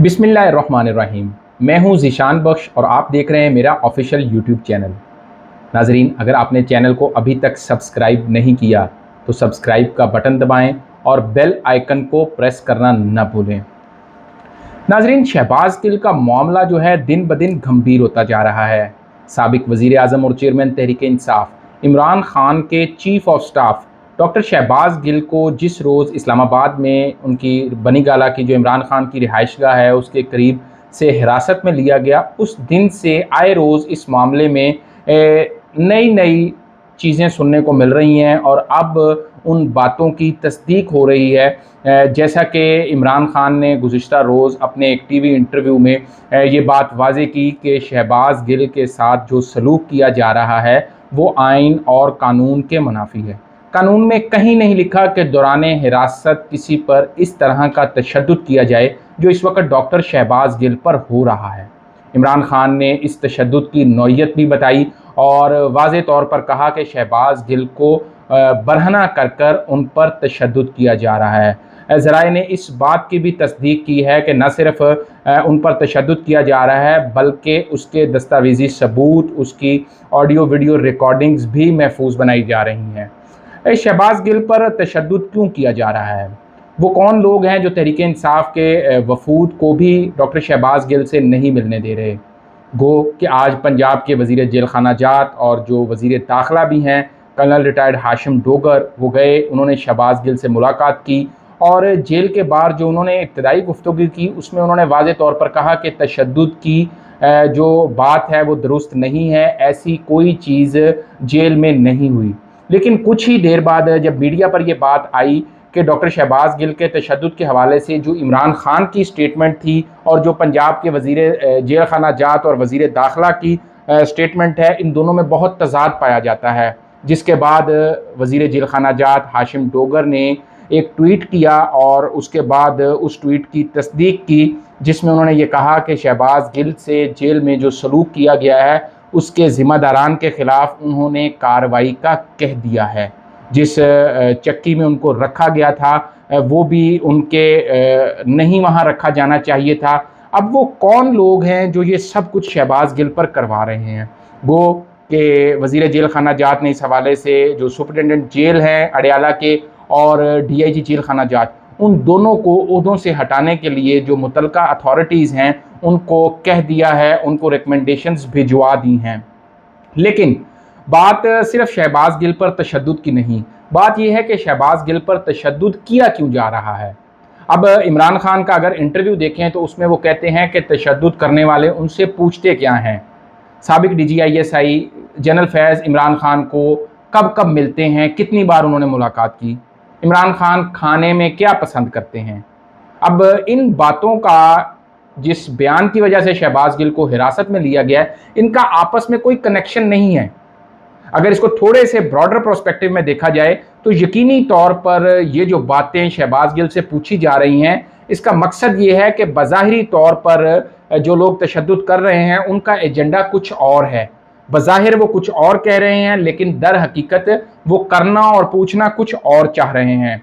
बिस्मिल्लाहिर्रहमानिर्रहीम। मैं हूं ज़ीशान बख्श और आप देख रहे हैं मेरा ऑफिशियल यूट्यूब चैनल। नाजरीन, अगर आपने चैनल को अभी तक सब्सक्राइब नहीं किया तो सब्सक्राइब का बटन दबाएं और बेल आइकन को प्रेस करना न भूलें। नाजरीन, शहबाज गिल का मामला जो है दिन ब दिन गंभीर होता जा रहा है। साबिक वज़ीर आज़म और चेयरमैन तहरीक इंसाफ इमरान खान के chief of staff doctor Shahbaz Gill को जिस रोज़ इस्लामाबाद में उनकी बनी गाला की जो इमरान खान की रिहाइशगाह है उसके करीब से हिरासत में लिया गया, उस दिन से आए रोज़ इस मामले में नई नई चीज़ें सुनने को मिल रही हैं और अब उन बातों की तस्दीक हो रही है। जैसा कि इमरान खान ने गुज़िश्ता रोज़ अपने एक टीवी इंटरव्यू में ये बात वाज़े की कि शहबाज गिल के साथ जो सलूक किया जा रहा है वो आइन और कानून के मुनाफी है। कानून में कहीं नहीं लिखा कि दौरान हिरासत किसी पर इस तरह का तशद्दुद किया जाए जो इस वक्त डॉक्टर शहबाज गिल पर हो रहा है। इमरान खान ने इस तशद्दुद की नौइयत भी बताई और वाज़े तौर पर कहा कि शहबाज गिल को बरहना कर कर उन पर तशद्दुद किया जा रहा है। ज़राए ने इस बात की भी तस्दीक की है कि न सिर्फ उन पर तशद्दुद किया जा रहा है बल्कि उसके दस्तावेज़ी सबूत, उसकी ऑडियो वीडियो रिकॉर्डिंग्स भी महफूज बनाई जा रही हैं। शहबाज गिल पर तशद्दुद क्यों किया जा रहा है? वो कौन लोग हैं जो तहरीक इंसाफ के वफूद को भी डॉक्टर शहबाज गिल से नहीं मिलने दे रहे? गो कि आज पंजाब के वज़ीर जेल खाना जात और जो वज़ीर दाखिला भी हैं कर्नल रिटायर्ड हाशिम डोगर, वो गए, उन्होंने शहबाज गिल से मुलाकात की और जेल के बाहर जो उन्होंने इब्तदाई गुफ्तगू की उसमें उन्होंने वाज़े तौर पर कहा कि तशद्दुद की जो बात है वो दुरुस्त नहीं है, ऐसी कोई चीज़ जेल में नहीं हुई। लेकिन कुछ ही देर बाद जब मीडिया पर यह बात आई कि डॉक्टर शहबाज गिल के तशद्दुद के हवाले से जो इमरान खान की स्टेटमेंट थी और जो पंजाब के वज़ीर जेल खाना जात और वज़ीर दाखिला की स्टेटमेंट है, इन दोनों में बहुत तज़ाद पाया जाता है। जिसके बाद वज़ीर जेल खाना जात हाशिम डोगर ने एक ट्वीट किया और उसके बाद उस ट्वीट की तस्दीक की जिसमें उन्होंने ये कहा कि शहबाज गिल से जेल में जो सलूक किया गया है उसके ज़िम्मेदारान के ख़िलाफ़ उन्होंने कार्रवाई का कह दिया है। जिस चक्की में उनको रखा गया था वो भी उनके नहीं वहाँ रखा जाना चाहिए था। अब वो कौन लोग हैं जो ये सब कुछ शहबाज गिल पर करवा रहे हैं? वो कि वज़ीर जेल खाना जात ने इस हवाले से जो सुपरिटेंडेंट जेल हैं अडयाला के और DIG जेल खाना जात, उन दोनों को ओहदों से हटाने के लिए जो मुतलका अथॉरिटीज़ हैं उनको कह दिया है, उनको रिकमेंडेशंस भिजवा दी हैं। लेकिन बात सिर्फ शहबाज गिल पर तशद्दुद की नहीं, बात यह है कि शहबाज गिल पर तशद्दुद किया क्यों जा रहा है। अब इमरान खान का अगर इंटरव्यू देखें तो उसमें वो कहते हैं कि तशद्दुद करने वाले उनसे पूछते क्या हैं। साबिक DGISI जनरल फैज़ इमरान खान को कब कब मिलते हैं, कितनी बार उन्होंने मुलाकात की, इमरान खान खाने में क्या पसंद करते हैं। अब इन बातों का जिस बयान की वजह से शहबाज गिल को हिरासत में लिया गया है, इनका आपस में कोई कनेक्शन नहीं है। अगर इसको थोड़े से ब्रॉडर प्रोस्पेक्टिव में देखा जाए तो यकीनी तौर पर ये जो बातें शहबाज गिल से पूछी जा रही हैं, इसका मकसद ये है कि बज़ाहिरी तौर पर जो लोग तशद्दुद कर रहे हैं उनका एजेंडा कुछ और है। बज़ाहिर वो कुछ और कह रहे हैं लेकिन दर हकीकत वो करना और पूछना कुछ और चाह रहे हैं।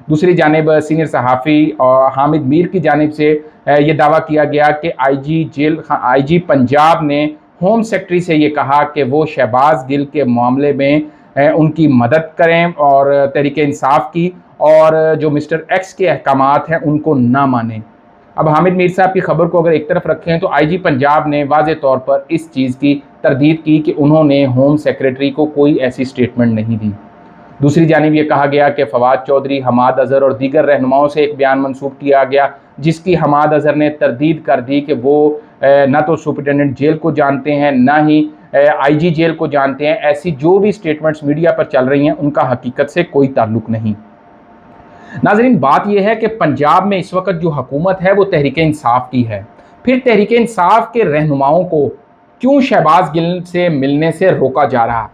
दूसरी जानिब सीनियर सहाफ़ी और हामिद मीर की जानिब से ये दावा किया गया कि IG पंजाब ने होम सेक्रेटरी से ये कहा कि वो शहबाज गिल के मामले में उनकी मदद करें और तहरीक इंसाफ की, और जो मिस्टर X के अहकामात हैं उनको ना मानें। अब हामिद मीर साहब की खबर को अगर एक तरफ रखें तो IG पंजाब ने वाज़े तौर पर इस चीज़ की तरदीद की कि उन्होंने होम सेक्रेटरी को कोई ऐसी स्टेटमेंट नहीं दी। दूसरी जानिब ये कहा गया कि फवाद चौधरी, हमाद अज़हर और दीगर रहनुमाओं से एक बयान मंसूब किया गया जिसकी हमाद अज़हर ने तरदीद कर दी कि वो ना तो सुपरिटेंडेंट जेल को जानते हैं ना ही IG जेल को जानते हैं। ऐसी जो भी स्टेटमेंट्स मीडिया पर चल रही हैं उनका हकीकत से कोई ताल्लुक़ नहीं। नाज़रीन, बात यह है कि पंजाब में इस वक्त जो हुकूमत है वो तहरीक इंसाफ की है। फिर तहरीक इंसाफ के रहनुमाओं को क्यों शहबाज गिल से मिलने से रोका जा रहा है?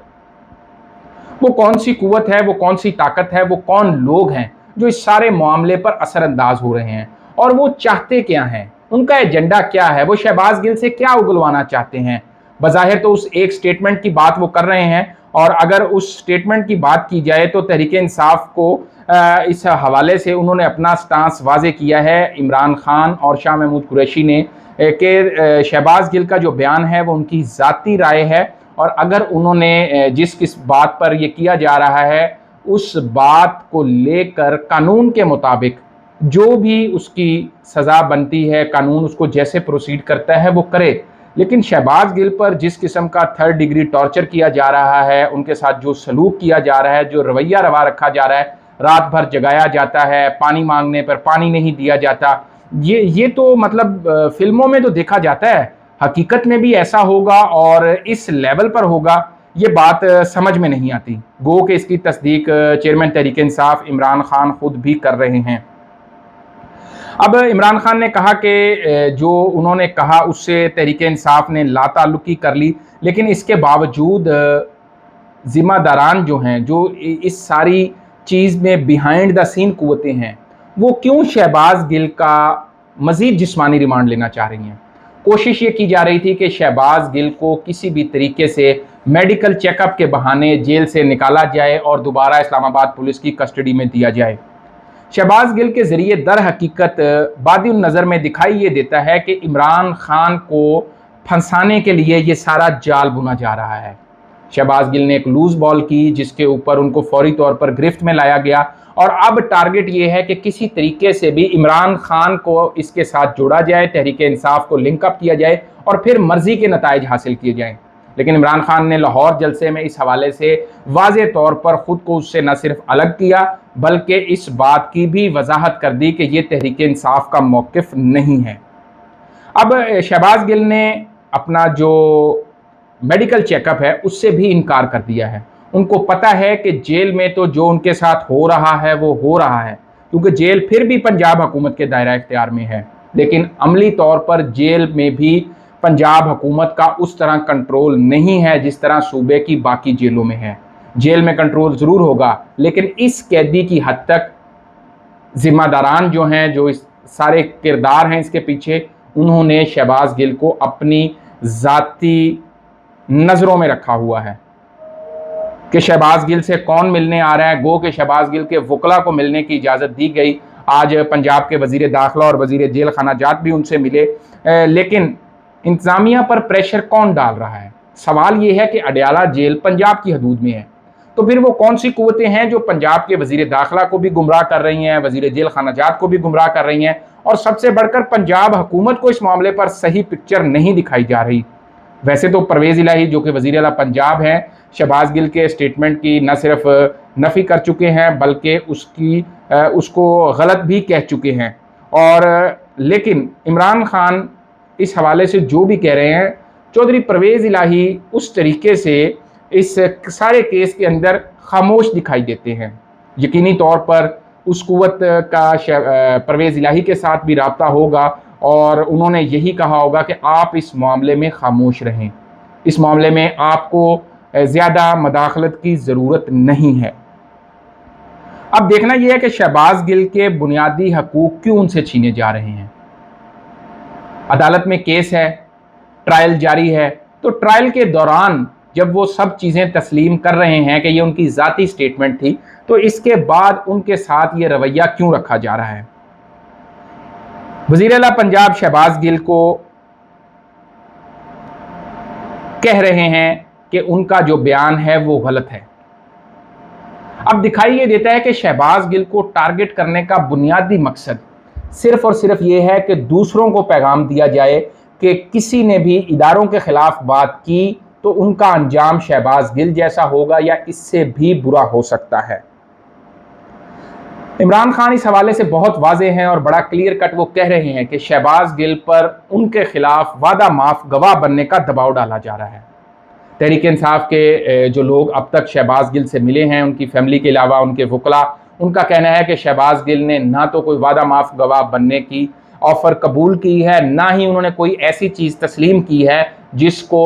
वो कौन सी कुव्वत है, वो कौन सी ताकत है, वो कौन लोग हैं जो इस सारे मामले पर असरअंदाज हो रहे हैं, और वो चाहते क्या हैं, उनका एजेंडा क्या है, वो शहबाज गिल से क्या उगलवाना चाहते हैं? बज़ाहिर तो उस एक स्टेटमेंट की बात वो कर रहे हैं اور اگر اس سٹیٹمنٹ کی بات کی جائے تو تحریک انصاف کو اس حوالے سے انہوں نے اپنا سٹانس واضح کیا ہے، عمران خان اور شاہ محمود قریشی نے، کہ شہباز گل کا جو بیان ہے وہ ان کی ذاتی رائے ہے، اور اگر انہوں نے جس کس بات پر یہ کیا جا رہا ہے اس بات کو لے کر قانون کے مطابق جو بھی اس کی سزا بنتی ہے، قانون اس کو جیسے پروسیڈ کرتا ہے وہ کرے۔ لیکن شہباز گل پر جس قسم کا 3rd ڈگری ٹارچر کیا جا رہا ہے، ان کے ساتھ جو سلوک کیا جا رہا ہے، جو رویہ روا رکھا جا رہا ہے، رات بھر جگایا جاتا ہے، پانی مانگنے پر پانی نہیں دیا جاتا، یہ تو مطلب فلموں میں تو دیکھا جاتا ہے، حقیقت میں بھی ایسا ہوگا اور اس لیول پر ہوگا، یہ بات سمجھ میں نہیں آتی۔ گو کہ اس کی تصدیق چیئرمین تحریک انصاف عمران خان خود بھی کر رہے ہیں۔ اب عمران خان نے کہا کہ جو انہوں نے کہا اس سے تحریک انصاف نے لا تعلقی کر لی، لیکن اس کے باوجود ذمہ داران جو ہیں، جو اس ساری چیز میں بیہائنڈ دا سین قوتیں ہیں، وہ کیوں شہباز گل کا مزید جسمانی ریمانڈ لینا چاہ رہی ہیں؟ کوشش یہ کی جا رہی تھی کہ شہباز گل کو کسی بھی طریقے سے میڈیکل چیک اپ کے بہانے جیل سے نکالا جائے اور دوبارہ اسلام آباد پولیس کی کسٹڈی میں دیا جائے۔ شہباز گل کے ذریعے در حقیقت بادی النظر میں دکھائی یہ دیتا ہے کہ عمران خان کو پھنسانے کے لیے یہ سارا جال بنا جا رہا ہے۔ شہباز گل نے ایک لوز بال کی جس کے اوپر ان کو فوری طور پر گرفت میں لایا گیا، اور اب ٹارگٹ یہ ہے کہ کسی طریقے سے بھی عمران خان کو اس کے ساتھ جوڑا جائے، تحریک انصاف کو لنک اپ کیا جائے اور پھر مرضی کے نتائج حاصل کیے جائیں۔ لیکن عمران خان نے لاہور جلسے میں اس حوالے سے واضح طور پر خود کو اس سے نہ صرف الگ کیا بلکہ اس بات کی بھی وضاحت کر دی کہ یہ تحریک انصاف کا موقف نہیں ہے۔ اب شہباز گل نے اپنا جو میڈیکل چیک اپ ہے اس سے بھی انکار کر دیا ہے۔ ان کو پتہ ہے کہ جیل میں تو جو ان کے ساتھ ہو رہا ہے وہ ہو رہا ہے، کیونکہ جیل پھر بھی پنجاب حکومت کے دائرہ اختیار میں ہے، لیکن عملی طور پر جیل میں بھی پنجاب حکومت کا اس طرح کنٹرول نہیں ہے جس طرح صوبے کی باقی جیلوں میں ہے۔ جیل میں کنٹرول ضرور ہوگا، لیکن اس قیدی کی حد تک ذمہ داران جو ہیں، جو اس سارے کردار ہیں اس کے پیچھے، انہوں نے شہباز گل کو اپنی ذاتی نظروں میں رکھا ہوا ہے کہ شہباز گل سے کون ملنے آ رہا ہے۔ گو کہ شہباز گل کے وکلاء کو ملنے کی اجازت دی گئی، آج پنجاب کے وزیر داخلہ اور وزیر جیل خانہ جات بھی ان سے ملے، لیکن انتظامیہ پر پریشر کون ڈال رہا ہے؟ سوال یہ ہے کہ اڈیالہ جیل پنجاب کی حدود میں ہے، تو پھر وہ کون سی قوتیں ہیں جو پنجاب کے وزیر داخلہ کو بھی گمراہ کر رہی ہیں، وزیر جیل خانہ جات کو بھی گمراہ کر رہی ہیں، اور سب سے بڑھ کر پنجاب حکومت کو اس معاملے پر صحیح پکچر نہیں دکھائی جا رہی۔ ویسے تو پرویز الہی جو کہ وزیر اعلیٰ پنجاب ہیں، شہباز گل کے اسٹیٹمنٹ کی نہ صرف نفی کر چکے ہیں بلکہ اس کو غلط بھی کہہ چکے ہیں، اور لیکن عمران خان اس حوالے سے جو بھی کہہ رہے ہیں، چودھری پرویز الہی اس طریقے سے اس سارے کیس کے اندر خاموش دکھائی دیتے ہیں۔ یقینی طور پر اس قوت کا پرویز الہی کے ساتھ بھی رابطہ ہوگا اور انہوں نے یہی کہا ہوگا کہ آپ اس معاملے میں خاموش رہیں، اس معاملے میں آپ کو زیادہ مداخلت کی ضرورت نہیں ہے۔ اب دیکھنا یہ ہے کہ شہباز گل کے بنیادی حقوق کیوں ان سے چھینے جا رہے ہیں۔ عدالت میں کیس ہے، ٹرائل جاری ہے، تو ٹرائل کے دوران جب وہ سب چیزیں تسلیم کر رہے ہیں کہ یہ ان کی ذاتی سٹیٹمنٹ تھی، تو اس کے بعد ان کے ساتھ یہ رویہ کیوں رکھا جا رہا ہے؟ وزیر اعلیٰ پنجاب شہباز گل کو کہہ رہے ہیں کہ ان کا جو بیان ہے وہ غلط ہے۔ اب دکھائی یہ دیتا ہے کہ شہباز گل کو ٹارگٹ کرنے کا بنیادی مقصد صرف اور صرف یہ ہے کہ دوسروں کو پیغام دیا جائے کہ کسی نے بھی اداروں کے خلاف بات کی تو ان کا انجام شہباز گل جیسا ہوگا یا اس سے بھی برا ہو سکتا ہے۔ عمران خان اس حوالے سے بہت واضح ہیں اور بڑا کلیئر کٹ وہ کہہ رہے ہیں کہ شہباز گل پر ان کے خلاف وعدہ معاف گواہ بننے کا دباؤ ڈالا جا رہا ہے۔ تحریک انصاف کے جو لوگ اب تک شہباز گل سے ملے ہیں، ان کی فیملی کے علاوہ ان کے وکلاء، ان کا کہنا ہے کہ شہباز گل نے نہ تو کوئی وعدہ معاف گواہ بننے کی آفر قبول کی ہے، نہ ہی انہوں نے کوئی ایسی چیز تسلیم کی ہے جس کو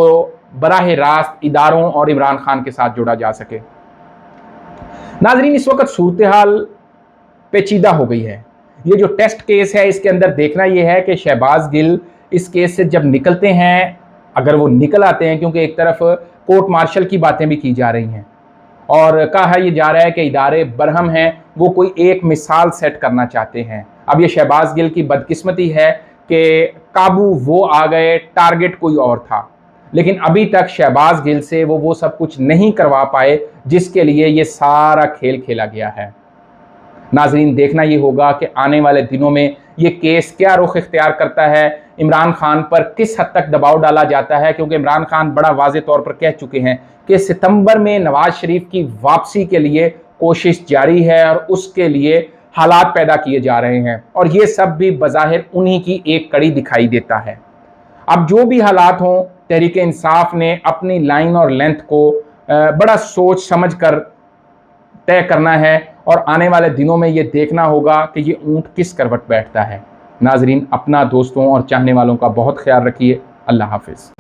براہ راست اداروں اور عمران خان کے ساتھ جوڑا جا سکے۔ ناظرین، اس وقت صورتحال پیچیدہ ہو گئی ہے۔ یہ جو ٹیسٹ کیس ہے اس کے اندر دیکھنا یہ ہے کہ شہباز گل اس کیس سے جب نکلتے ہیں، اگر وہ نکل آتے ہیں، کیونکہ ایک طرف कोर्ट मार्शल की बातें भी की जा रही हैं और कहा ये जा रहा है कि इदारे बरहम हैं, वो कोई एक मिसाल सेट करना चाहते हैं। अब ये शहबाज गिल की बदकिस्मती है कि काबू वो आ गए, टारगेट कोई और था, लेकिन अभी तक शहबाज गिल से वो सब कुछ नहीं करवा पाए जिसके लिए ये सारा खेल खेला गया है। नाजरीन, देखना ये होगा कि आने वाले दिनों में ये केस क्या रुख इख्तियार करता है, इमरान खान पर किस हद तक दबाव डाला जाता है, क्योंकि इमरान खान बड़ा वाज़ेह तौर पर कह चुके हैं कि सितंबर में नवाज शरीफ की वापसी के लिए कोशिश जारी है और उसके लिए हालात पैदा किए जा रहे हैं और ये सब भी बज़ाहिर उन्हीं की एक कड़ी दिखाई देता है। अब जो भी हालात हों, तहरीक इंसाफ ने अपनी लाइन और लेंथ को बड़ा सोच समझ कर तय करना है और आने वाले दिनों में ये देखना होगा कि ये ऊंट किस करवट बैठता है। नाजरीन, अपना, दोस्तों और चाहने वालों का बहुत ख्याल रखिए। अल्लाह हाफिज़।